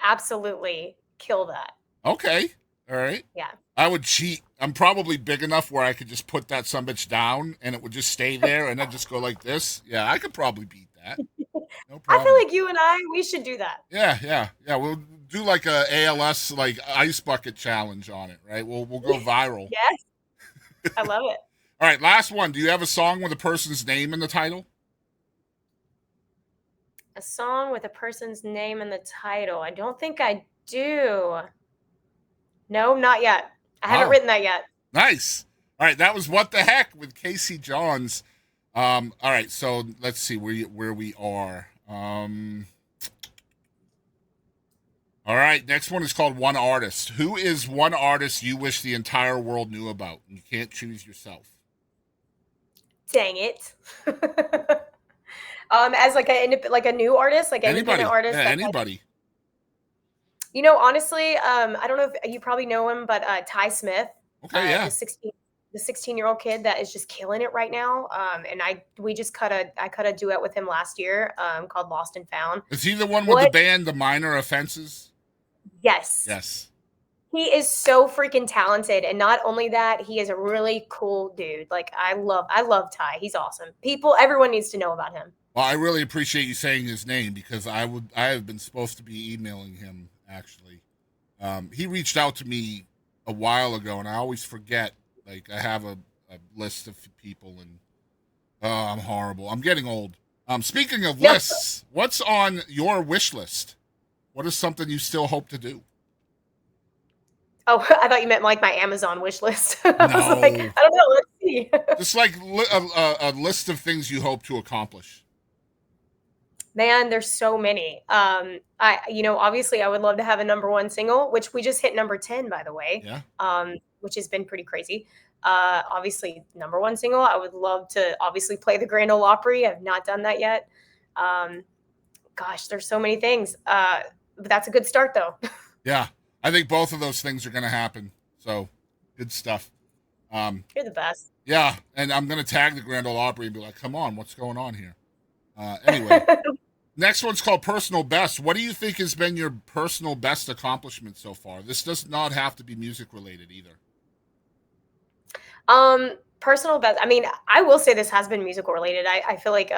absolutely kill that. Okay, all right. Yeah. I would cheat. I'm probably big enough where I could just put that sumbitch down and it would just stay there and then just go like this. Yeah, I could probably beat that. No problem. I feel like you and we should do that. Yeah. We'll do like a ALS like ice bucket challenge on it, right? We'll go viral. Yes. I love it. All right, last one. Do you have a song with a person's name in the title? A song with a person's name in the title. I don't think I do. No, not yet. I haven't Wow. written that yet. Nice. All right, that was What the Heck with Casey Johns. All right, so let's see where we are. All right, next one is called One Artist. Who is one artist you wish the entire world knew about? You can't choose yourself. Dang it. As like a new artist, like an Anybody. independent artist. Yeah, that, like, anybody. honestly, I don't know if you probably know him, but Ty Smith. Okay, yeah. The 16-year-old kid that is just killing it right now. And I cut a duet with him last year, called Lost and Found. Is he the one with the band The Minor Offenses? Yes. Yes. He is so freaking talented, and not only that, he is a really cool dude. Like I love Ty. He's awesome. Everyone needs to know about him. Well, I really appreciate you saying his name because I have been supposed to be emailing him actually. He reached out to me a while ago, and I always forget. Like I have a list of people, and I'm horrible. I'm getting old. Speaking of lists, what's on your wish list? What is something you still hope to do? Oh, I thought you meant like my Amazon wish list. I was No. like, I don't know. Let's see. Just like a list of things you hope to accomplish. Man, there's so many. Obviously I would love to have a number one single, which we just hit number 10, by the way. Yeah. Which has been pretty crazy. Obviously number one single. I would love to obviously play the Grand Ole Opry. I've not done that yet. Gosh, there's so many things. But that's a good start though. Yeah. I think both of those things are going to happen. So good stuff. You're the best. Yeah. And I'm going to tag the Grand Ole Opry and be like, come on, what's going on here? Anyway, next one's called Personal Best. What do you think has been your personal best accomplishment so far? This does not have to be music related either. Personal best. I mean, I will say this has been musical related. I feel like,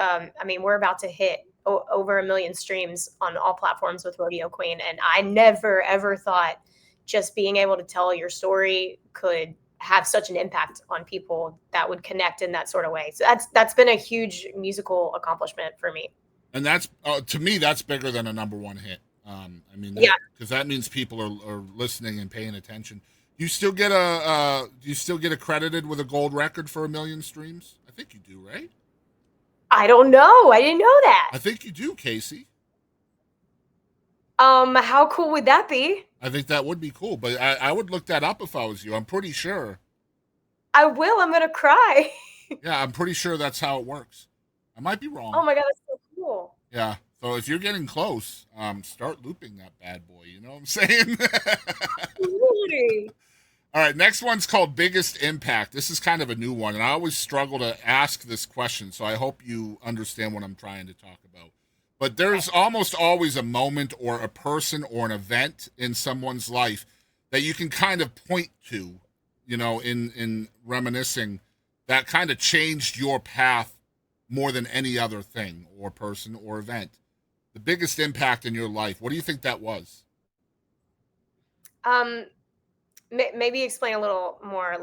we're about to hit over 1 million streams on all platforms with Rodeo Queen. And I never, ever thought just being able to tell your story could have such an impact on people that would connect in that sort of way. So that's been a huge musical accomplishment for me. And that's, to me, that's bigger than a number one hit. Because that means people are listening and paying attention. Do you still get accredited with a gold record for 1 million streams? I think you do, right? I don't know. I didn't know that. I think you do, Casey. How cool would that be? I think that would be cool, but I would look that up if I was you. I'm pretty sure. I will. I'm gonna cry. Yeah, I'm pretty sure that's how it works. I might be wrong. Oh my God, that's so cool. Yeah. So if you're getting close, start looping that bad boy. You know what I'm saying? Really? All right, next one's called Biggest Impact. This is kind of a new one, and I always struggle to ask this question, so I hope you understand what I'm trying to talk about. But there's almost always a moment or a person or an event in someone's life that you can kind of point to, in reminiscing, that kind of changed your path more than any other thing or person or event. The biggest impact in your life, what do you think that was? Maybe explain a little more,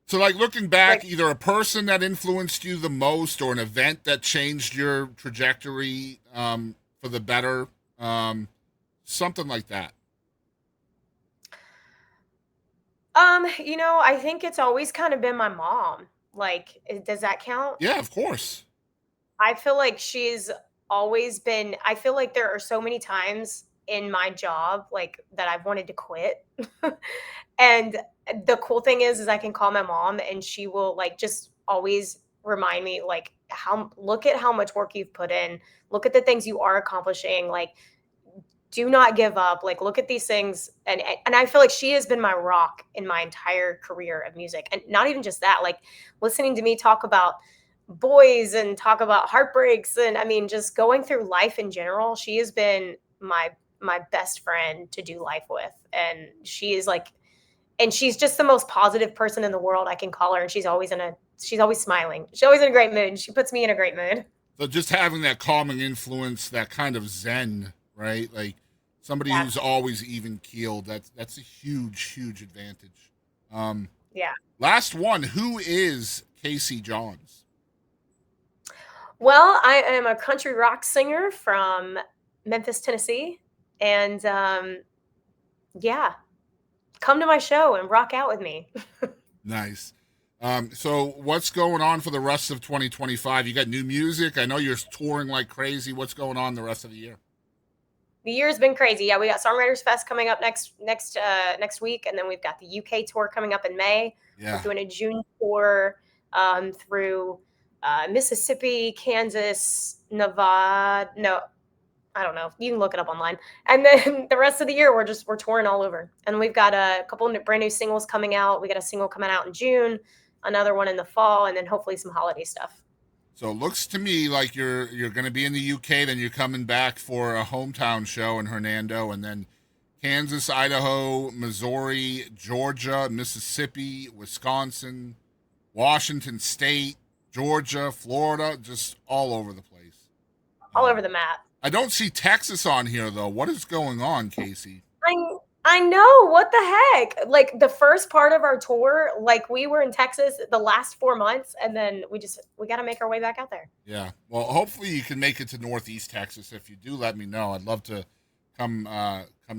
So like looking back, either a person that influenced you the most or an event that changed your trajectory for the better, something like that. I think it's always kind of been my mom. Like, does that count? Yeah, of course. I feel like she's always been, I feel like there are so many times in my job, like, that I've wanted to quit. And the cool thing is I can call my mom and she will just always remind me, look at how much work you've put in. Look at the things you are accomplishing. Do not give up. Look at these things. And I feel like she has been my rock in my entire career of music. And not even just that, listening to me talk about boys and talk about heartbreaks. And just going through life in general, she has been my best friend to do life with. And she is and she's just the most positive person in the world. I can call her and she's always smiling. She's always in a great mood. She puts me in a great mood. So just having that calming influence, that kind of zen, right? Somebody who's always even keeled. That's a huge, huge advantage. Yeah. Last one. Who is Casey Johns? Well, I am a country rock singer from Memphis, Tennessee. And come to my show and rock out with me. Nice. So what's going on for the rest of 2025? You got new music. I know you're touring like crazy. What's going on the rest of the year? The year's been crazy. Yeah, we got Songwriters Fest coming up next week, and then we've got the UK tour coming up in May. Yeah. We're doing a June tour through Mississippi, Kansas, Nevada. No, I don't know. You can look it up online. And then the rest of the year, we're touring all over. And we've got a couple of brand new singles coming out. We got a single coming out in June, another one in the fall, and then hopefully some holiday stuff. So it looks to me like you're going to be in the UK, then you're coming back for a hometown show in Hernando, and then Kansas, Idaho, Missouri, Georgia, Mississippi, Wisconsin, Washington State, Georgia, Florida, just all over the place. All over the map. I don't see Texas on here though. What is going on, Casey? I know, what the heck? Like the first part of our tour, like we were in Texas the last 4 months, and then we got to make our way back out there. Yeah. Well, hopefully you can make it to Northeast Texas. If you do, let me know. I'd love to come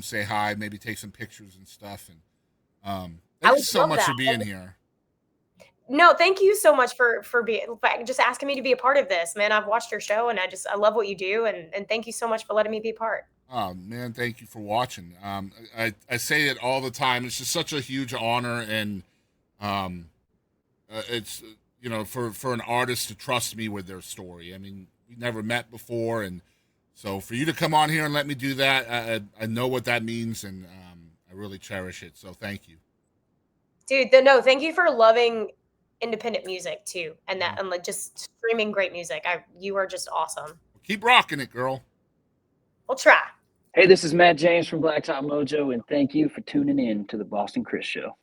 say hi, maybe take some pictures and stuff. And thank you so much for being here. No, thank you so much for just asking me to be a part of this, man. I've watched your show and I love what you do, and thank you so much for letting me be a part. Oh man, thank you for watching. I say it all the time. It's just such a huge honor, and it's for an artist to trust me with their story. I mean, we never met before, and so for you to come on here and let me do that, I know what that means, and I really cherish it. So thank you, dude. Thank you for loving independent music too, and that and like just streaming great music. You are just awesome. Keep rocking it, girl. We'll try. Hey, this is Matt James from Blacktop Mojo, and thank you for tuning in to the Boston Chris Show.